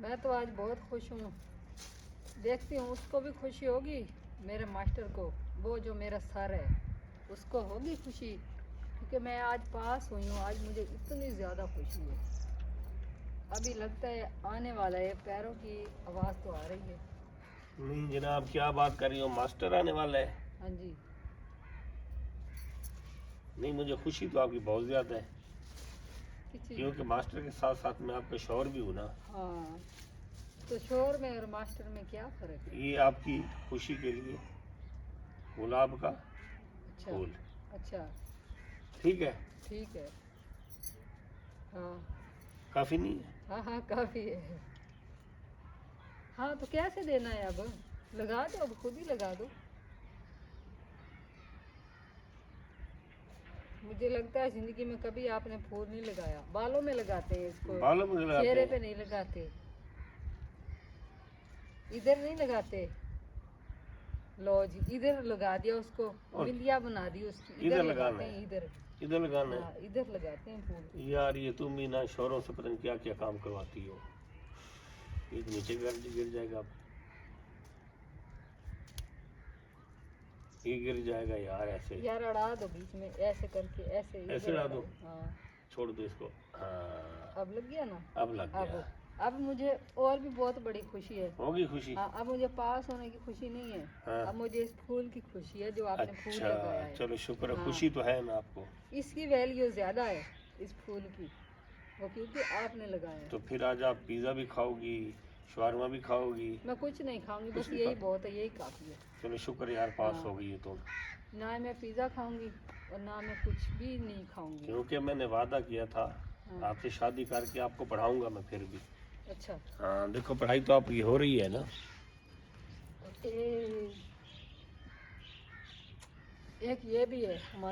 मैं तो आज बहुत खुश हूँ। देखती हूँ उसको भी खुशी होगी, मेरे मास्टर को, वो जो मेरा सर है उसको होगी खुशी, क्योंकि मैं आज पास हुई हूँ। आज मुझे इतनी ज़्यादा खुशी है। अभी लगता है आने वाला है, पैरों की आवाज़ तो आ रही है। नहीं जनाब, क्या बात कर रही हो, मास्टर आने वाला है? हाँ जी। नहीं, मुझे खुशी तो आपकी बहुत ज़्यादा है, किस चीज़? क्योंकि मास्टर के साथ साथ मैं आपका शौहर भी हूँ ना। हाँ, तो शोर में और मास्टर में क्या फ़र्क है? ये आपकी खुशी के लिए गुलाब का अच्छा। फूल, अच्छा। ठीक है? ठीक है। हाँ। काफ़ी नहीं है? हाँ हाँ, काफ़ी है। हाँ, तो कैसे देना है अब? लगा दो, अब खुद ही लगा दो। मुझे लगता है जिंदगी में कभी आपने फूल नहीं लगाया। बालों में लगाते हैं इसको, बालों में लगाते चेहरे हैं? पे नहीं लगाते, इधर नहीं लगाते। लो जी, इधर लगा दिया उसको, और बिंदिया बना दी उसकी। इधर इधर लगाना लगाते हैं, है? इधर। इधर लगाना हाँ, इधर लगाते हैं फूल। है? यार ये तुम भी ना शौहरों से पता नहीं क्या क्या काम करवाती हो। ये तो नीचे गिर जाएगा अब। ये गिर जाएगा यार ऐसे। यार अड़ा दो बीच में, ऐसे करके, ऐसे ऐसे इधर अड़ा अड़ाओ। दो? हाँ, छोड़ दो इसको। हाँ, अब लग गया ना? अब लग गया। अब मुझे और भी बहुत बड़ी खुशी है। होगी खुशी? हाँ, अब मुझे पास होने की खुशी नहीं है। हाँ। अब मुझे इस फूल की खुशी है जो आपने फूल अच्छा, लगाया है। चलो शुक्र है, हाँ, खुशी तो है ना आपको। इसकी वैल्यू ज़्यादा है इस फूल की, वो क्योंकि आपने लगाया है। तो फिर आज आप पिज़्ज़ा भी खाओगी, शवारमा भी खाओगी? मैं कुछ नहीं खाऊंगी, कुछ बस नहीं यही खा? बहुत है, यही काफ़ी है। चलो शुक्र है यार, पास हाँ, हो गई है तुम। ना मैं पिज़्ज़ा खाऊंगी और ना मैं कुछ भी नहीं खाऊंगी। क्योंकि मैंने वादा किया था हाँ। आपसे शादी करके आपको पढ़ाऊंगा मैं फिर भी। अच्छा। हाँ देखो, पढ़ाई तो आपकी हो रही है ना। एक ये भी है हमारी